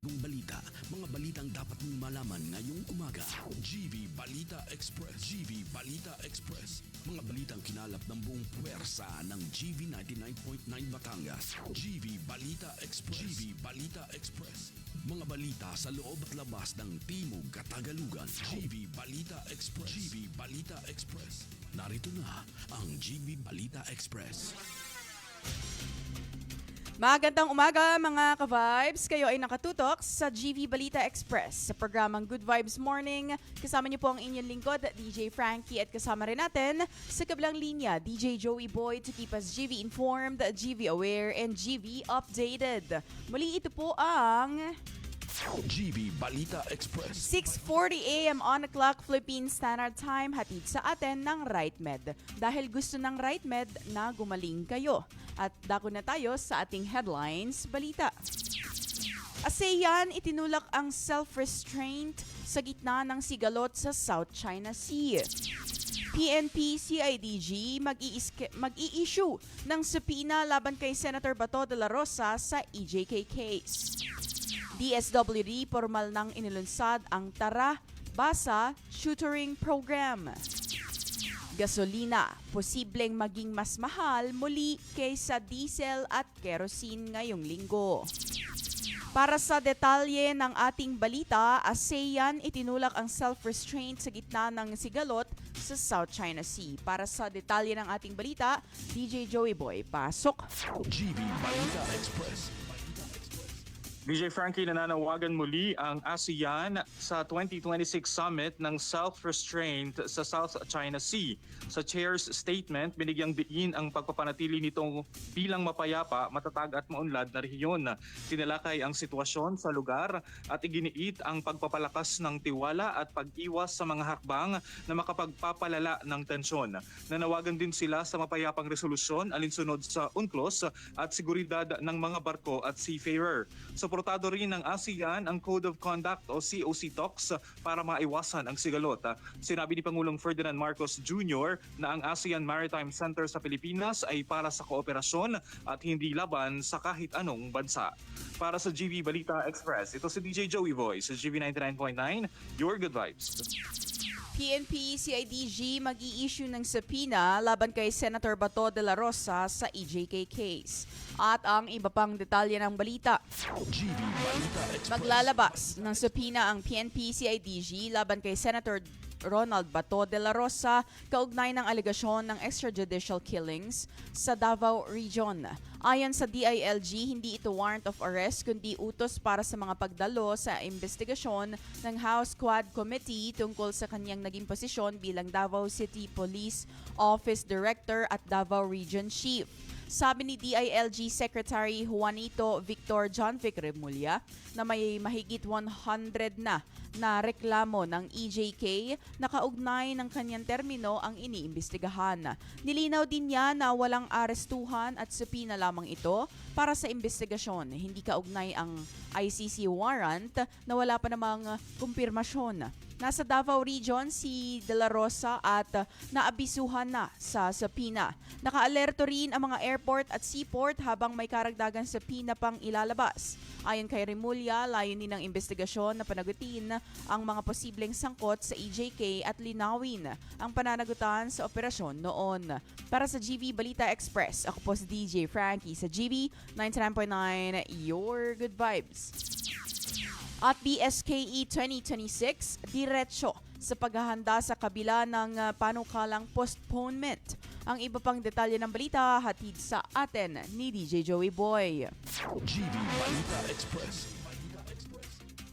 Kung balita, mga balitang dapat mong malaman ngayong umaga. GV Balita Express. GV Balita Express. Mga balitang kinalap ng buong puwersa ng GV 99.9 Batangas. GV Balita Express. GV Balita Express. Mga balita sa loob at labas ng Timog Katagalugan. GV Balita Express. GV Balita Express. Narito na ang GV Balita Express. Magandang umaga mga ka-vibes. Kayo ay nakatutok sa GV Balita Express sa programang Good Vibes Morning. Kasama niyo po ang inyong lingkod, DJ Frankie, at kasama rin natin sa kabilang linya, DJ Joey Boy, to keep us GV informed, GV aware, and GV updated. Muli ito po ang GV Balita Express. 6:40 a.m. on the clock Philippine Standard Time, hatid sa atin ng RightMed. Dahil gusto ng RightMed na gumaling kayo. At dako na tayo sa ating headlines balita. ASEAN itinulak ang self-restraint sa gitna ng sigalot sa South China Sea. PNP CIDG mag-i-issue ng subpoena laban kay Senator Bato de la Rosa sa EJK case. DSWD formal nang inilunsad ang Tara, Basa Tutoring Program. Gasolina, posibleng maging mas mahal muli kaysa diesel at kerosene ngayong linggo. Para sa detalye ng ating balita, ASEAN itinulak ang self-restraint sa gitna ng sigalot sa South China Sea. Para sa detalye ng ating balita, DJ Joey Boy, pasok! GV Balita Express. DJ Frankie, nananawagan muli ang ASEAN sa 2026 summit ng self-restraint sa South China Sea. Sa chair's statement, binigyang diin ang pagpapanatili nitong bilang mapayapa, matatag at maunlad na rehiyon. Tinalakay ang sitwasyon sa lugar at iginiit ang pagpapalakas ng tiwala at pag-iwas sa mga hakbang na makapagpapalala ng tensyon. Nanawagan din sila sa mapayapang resolusyon alinsunod sa UNCLOS at seguridad ng mga barko at seafarer. Suportado rin ng ASEAN ang Code of Conduct o COC talks para maiwasan ang sigalot. Sinabi ni Pangulong Ferdinand Marcos Jr. na ang ASEAN Maritime Center sa Pilipinas ay para sa kooperasyon at hindi laban sa kahit anong bansa. Para sa GV Balita Express, ito si DJ Joey Boy sa GV 99.9, Your Good Vibes. PNP CIDG mag-i-issue ng subpoena laban kay Senator Bato de la Rosa sa EJK case. At ang iba pang detalye ng balita. GV Balita Express. Maglalabas ng subpoena ang PNP CIDG laban kay Senator Ronald Bato de la Rosa kaugnay ng alegasyon ng extrajudicial killings sa Davao Region. Ayon sa DILG, hindi ito warrant of arrest kundi utos para sa mga pagdalo sa investigasyon ng House Quad Committee tungkol sa kanyang naging posisyon bilang Davao City Police Office Director at Davao Region Chief. Sabi ni DILG Secretary Juanito Victor John Vic Remulla na may mahigit 100 na reklamo ng EJK na kaugnay ng kanyang termino ang iniimbestigahan. Nilinaw din niya na walang arestuhan at subpoena lamang ito para sa investigasyon. Hindi kaugnay ang ICC warrant na wala pa namang kumpirmasyon. Nasa Davao Region si De La Rosa at naabisuhan na sa subpoena. Naka-alerto rin ang mga airport at seaport habang may karagdagan subpoena pang ilalabas. Ayon kay Remulla, layunin ng investigasyon na panagutin ang mga posibleng sangkot sa EJK at linawin ang pananagutan sa operasyon noon. Para sa GV Balita Express, ako po si DJ Frankie sa GV 99.9, Your Good Vibes. At BSKE 2026, diretso sa paghahanda sa kabila ng panukalang postponement. Ang iba pang detalye ng balita hatid sa atin ni DJ Joey Boy. GV Balita Express.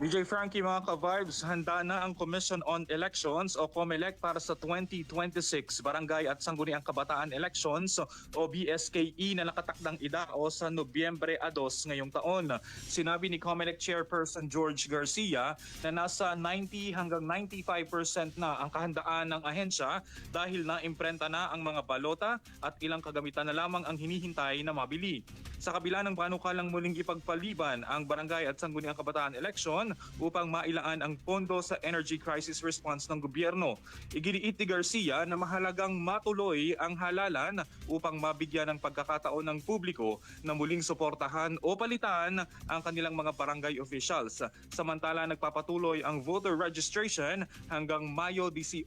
DJ Frankie, mga ka-vibes, handa na ang Commission on Elections o COMELEC para sa 2026 Barangay at Sangguniang Kabataan Elections o BSKE na nakatakdang idao sa Nobyembre 2 ngayong taon. Sinabi ni COMELEC Chairperson George Garcia na nasa 90 hanggang 95% na ang kahandaan ng ahensya dahil na-imprenta na ang mga balota at ilang kagamitan na lamang ang hinihintay na mabili. Sa kabila ng panukalang muling ipagpaliban ang Barangay at Sangguniang Kabataan Elections, panahon upang mailaan ang pondo sa energy crisis response ng gobyerno. Iginiit ni Garcia na mahalagang matuloy ang halalan upang mabigyan ng pagkakataon ng publiko na muling suportahan o palitan ang kanilang mga barangay officials. Samantala, nagpapatuloy ang voter registration hanggang Mayo 18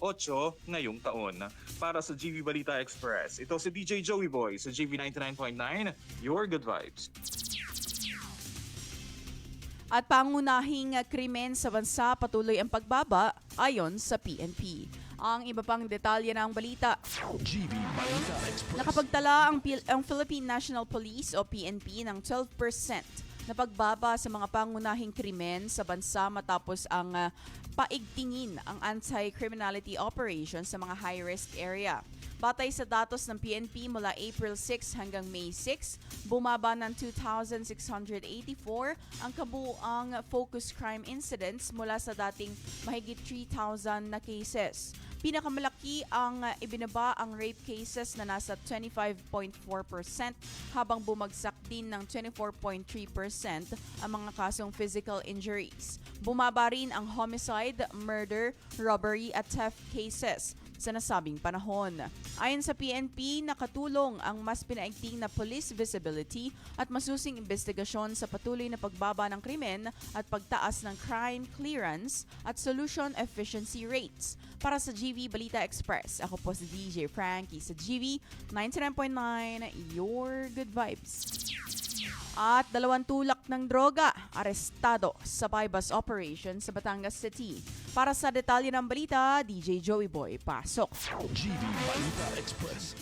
ngayong taon. Para sa GV Balita Express, ito si DJ Joey Boy sa GV 99.9, Your Good Vibes. At pangunahing krimen sa bansa patuloy ang pagbaba ayon sa PNP. Ang iba pang detalye ng balita. GV Balita Express. Nakapagtala ang Philippine National Police o PNP ng 12% na pagbaba sa mga pangunahing krimen sa bansa matapos ang paigtingin ang anti-criminality operation sa mga high-risk area. Batay sa datos ng PNP mula April 6 hanggang May 6, bumaba ng 2,684 ang kabuuang focus crime incidents mula sa dating mahigit 3,000 na cases. Pinakamalaki ang ibinaba ang rape cases na nasa 25.4% habang bumagsak din ng 24.3% ang mga kasong physical injuries. Bumaba rin ang homicide, murder, robbery at theft cases sa nasabing panahon. Ayon sa PNP, nakatulong ang mas pinaigting na police visibility at masusing investigasyon sa patuloy na pagbaba ng krimen at pagtaas ng crime clearance at solution efficiency rates. Para sa GV Balita Express, ako po si DJ Frankie sa GV 99.9, Your Good Vibes. At 2 tulak ng droga arestado sa bypass operation sa Batangas City. Para sa detalye ng balita, DJ Joey Boy, pasok. GV Balita Express.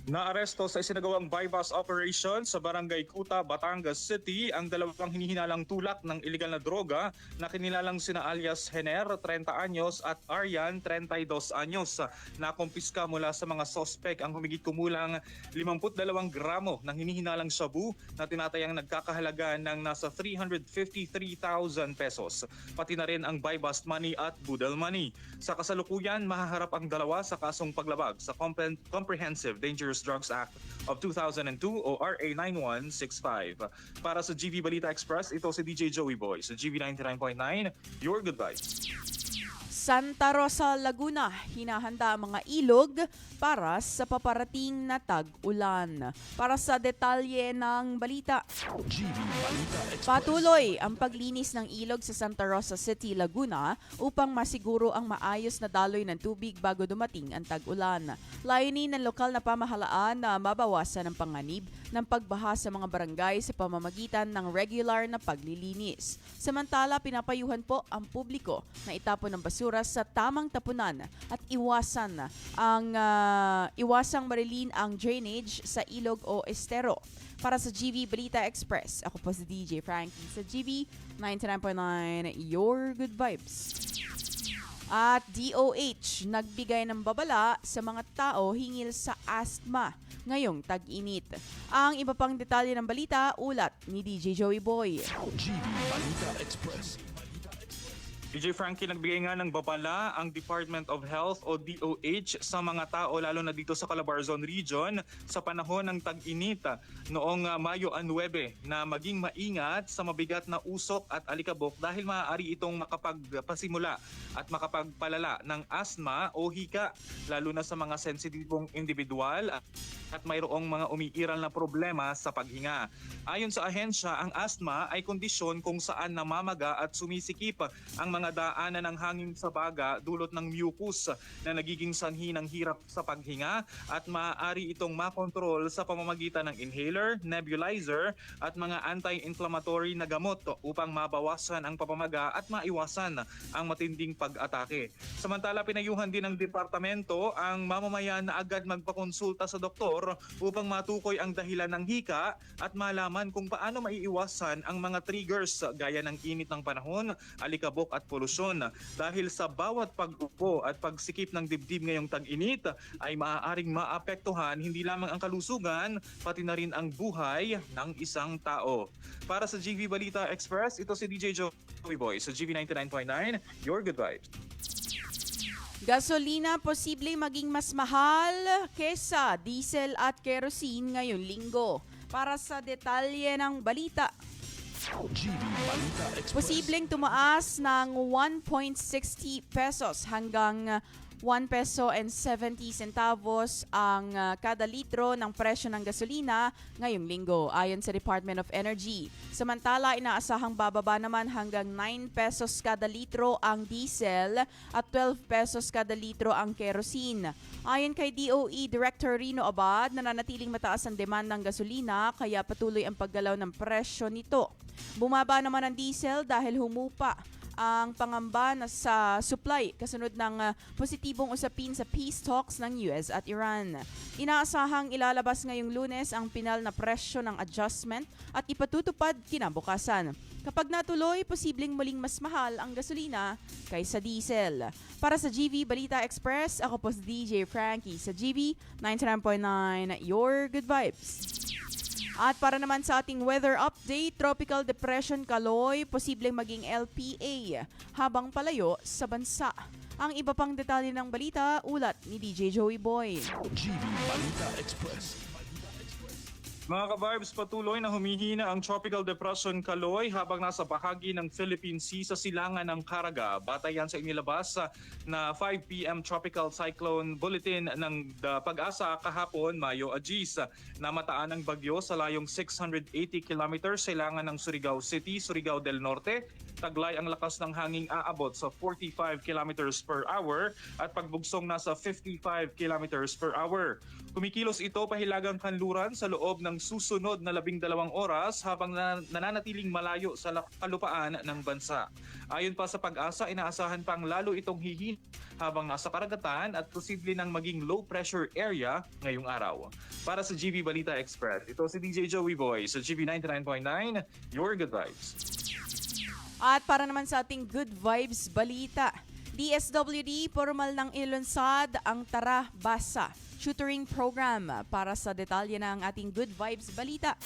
Naaresto sa isinagawang bypass operation sa Barangay Kuta, Batangas City ang dalawang hinihinalang tulak ng ilegal na droga na kinilalang sina alias Hener, 30 anyos at Aryan, 32 anyos. Nakumpiska mula sa mga sospek ang humigit kumulang 52 gramo ng hinihinalang shabu na tinatayang nagkakahalaga ng nasa 353,000 pesos. Pati na rin ang buy-bust money at budal money. Sa kasalukuyan, mahaharap ang dalawa sa kasong paglabag sa Comprehensive Dangerous Drugs Act of 2002 o RA 9165. Para sa GV Balita Express, ito si DJ Joey Boy sa GV 99.9, Your Good Vibes. Santa Rosa, Laguna, hinahanda ang mga ilog para sa paparating na tag-ulan. Para sa detalye ng balita, GV Balita Express. patuloy ang paglinis ng ilog sa Santa Rosa City, Laguna upang masiguro ang maayos na daloy ng tubig bago dumating ang tag-ulan. Layunin ng lokal na pamahalaan na mabawasan ang panganib ng pagbaha sa mga barangay sa pamamagitan ng regular na paglilinis. Samantala, pinapayuhan po ang publiko na itapon ng basura sa tamang tapunan at iwasang marilin ang drainage sa ilog o estero. Para sa GV Balita Express, ako po si DJ Frankie sa GV 99.9, Your Good Vibes. At DOH nagbigay ng babala sa mga tao hingil sa asthma ngayong tag-init. Ang iba pang detalye ng balita, ulat ni DJ Joey Boy. GV Balita Express. DJ Frankie, nagbigay nga ng babala ang Department of Health o DOH sa mga tao lalo na dito sa Calabarzon Region sa panahon ng tag-init noong Mayo 9 na maging maingat sa mabigat na usok at alikabok dahil maaari itong makapagpasimula at makapagpalala ng asthma o hika lalo na sa mga sensitibong individual at mayroong mga umiiral na problema sa paghinga. Ayon sa ahensya, ang asthma ay kondisyon kung saan namamaga at sumisikip ang mga daanan ng hangin sa baga dulot ng mucus na nagiging sanhi ng hirap sa paghinga at maaari itong makontrol sa pamamagitan ng inhaler, nebulizer at mga anti-inflammatory na gamot upang mabawasan ang papamaga at maiwasan ang matinding pag-atake. Samantala, pinayuhan din ng departamento ang mamamayan na agad magpakonsulta sa doktor upang matukoy ang dahilan ng hika at malaman kung paano maiiwasan ang mga triggers gaya ng init ng panahon, alikabok at polusyon. Dahil sa bawat pag-upo at pagsikip ng dibdib ngayong tag-init ay maaaring maapektuhan hindi lamang ang kalusugan pati na rin ang buhay ng isang tao. Para sa GV Balita Express, ito si DJ Joey Boy sa GV 99.9, Your Good Vibes. Gasolina posible maging mas mahal kesa diesel at kerosene ngayong linggo. Para sa detalye ng balita, GV Balita Express. Posibleng tumaas ng 1.60 pesos hanggang 1 peso and 70 centavos ang kada litro ng presyo ng gasolina ngayong linggo ayon sa Department of Energy. Samantala, inaasahang bababa naman hanggang 9 pesos kada litro ang diesel at 12 pesos kada litro ang kerosene. Ayon kay DOE Director Rino Abad, nananatiling mataas ang demand ng gasolina kaya patuloy ang paggalaw ng presyo nito. Bumaba naman ang diesel dahil humupa ang pangamba na sa supply kasunod ng positibong usapin sa peace talks ng US at Iran. Inaasahang ilalabas ngayong Lunes ang pinal na presyo ng adjustment at ipatutupad kinabukasan. Kapag natuloy, posibleng muling mas mahal ang gasolina kaysa diesel. Para sa GV Balita Express, ako po si DJ Frankie sa GV 99.9, Your Good Vibes. At para naman sa ating weather update, Tropical Depression Kaloy posibleng maging LPA habang palayo sa bansa. Ang iba pang detalye ng balita, ulat ni DJ Joey Boy. GV Balita Express. Mga ka-vibes, patuloy na humihina ang Tropical Depression Kaloy habang nasa bahagi ng Philippine Sea sa silangan ng Caraga. Batay yan sa inilabas na 5 p.m. Tropical Cyclone Bulletin ng Pag-asa kahapon, Mayo Agis. Namataan ang bagyo sa layong 680 kilometers sa silangan ng Surigao City, Surigao del Norte. Taglay ang lakas ng hanging aabot sa 45 kilometers per hour at pagbugsong nasa 55 kilometers per hour. Kumikilos ito pahilagang kanluran sa loob ng susunod na 12 oras habang nananatiling malayo sa kalupaan ng bansa. Ayon pa sa Pag-asa, inaasahan pang lalo itong hihin habang nasa karagatan at posible nang maging low pressure area ngayong araw. Para sa GV Balita Express, ito si DJ Joey Boy sa GV 99.9, Your Good Vibes. At para naman sa ating Good Vibes Balita, DSWD formal ng ilunsad ang Tara Basa tutoring program. Para sa detalye ng ating Good Vibes Balita,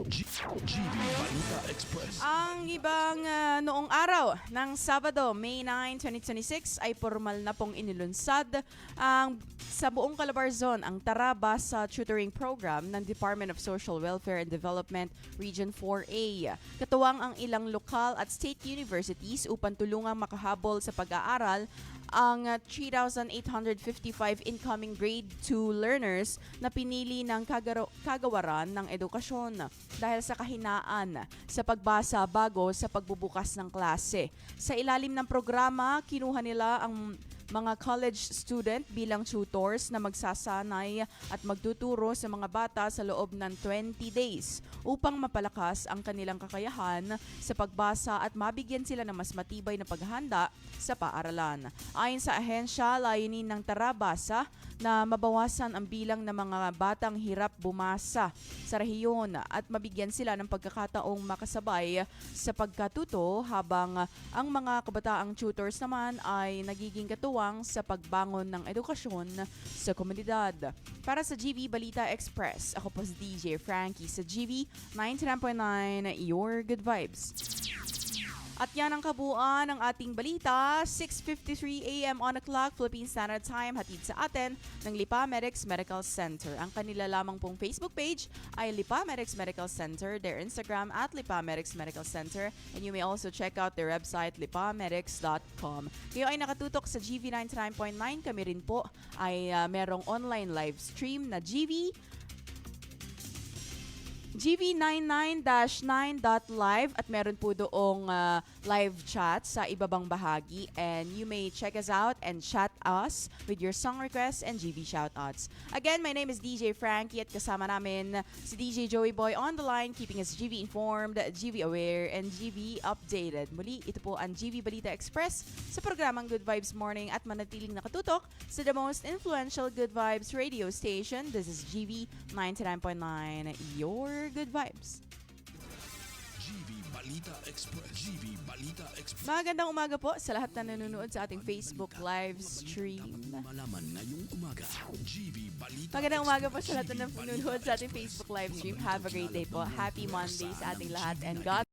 GV Balita Express. ang ibang noong araw ng Sabado, May 9, 2026 ay formal na pong inilunsad ang sa buong Calabarzon ang Tara Basa tutoring program ng Department of Social Welfare and Development Region 4A. Katuwang ang ilang lokal at state universities upang tulungang makahabol sa pag-aaral ang 3,855 incoming grade 2 learners na pinili ng kagawaran ng edukasyon dahil sa kahinaan sa pagbasa bago sa pagbubukas ng klase. Sa ilalim ng programa, kinuha nila ang mga college student bilang tutors na magsasanay at magtuturo sa mga bata sa loob ng 20 days upang mapalakas ang kanilang kakayahan sa pagbasa at mabigyan sila ng mas matibay na paghahanda sa paaralan. Ayon sa ahensya, layunin ng Tara Basa na mabawasan ang bilang ng mga batang hirap bumasa sa rehiyon at mabigyan sila ng pagkakataong makasabay sa pagkatuto habang ang mga kabataang tutors naman ay nagiging katuwang sa pagbangon ng edukasyon sa komunidad. Para sa GV Balita Express, ako po si DJ Frankie sa GV 99.9, Your Good Vibes. At yan ang kabuuan ng ating balita. 6:53 a.m. on the clock, Philippine Standard Time, hatid sa atin ng Lipa Medics Medical Center. Ang kanila lamang pong Facebook page ay Lipa Medics Medical Center, their Instagram at Lipa Medics Medical Center, and you may also check out their website lipamedics.com. Kayo ay nakatutok sa GV 99.9. Kami rin po ay merong online live stream na GV99-9.live at meron po doong live chat sa ibabang bahagi, and you may check us out and chat us with your song requests and GV shoutouts. Again, my name is DJ Frankie at kasama namin si DJ Joey Boy on the line, keeping us GV informed, GV aware, and GV updated. Muli, ito po ang GV Balita Express sa programang Good Vibes Morning at manatiling nakatutok sa the most influential Good Vibes radio station. This is GV 99.9, Your Good Vibes. GV Balita Express. GV Balita Express. Magandang umaga po sa lahat na nanonood sa ating Facebook live stream. Malaman ngayong umaga. GV Balita Magandang umaga po sa lahat na nanonood sa ating Facebook live stream. Have a great day po. Happy Monday sa ating lahat and God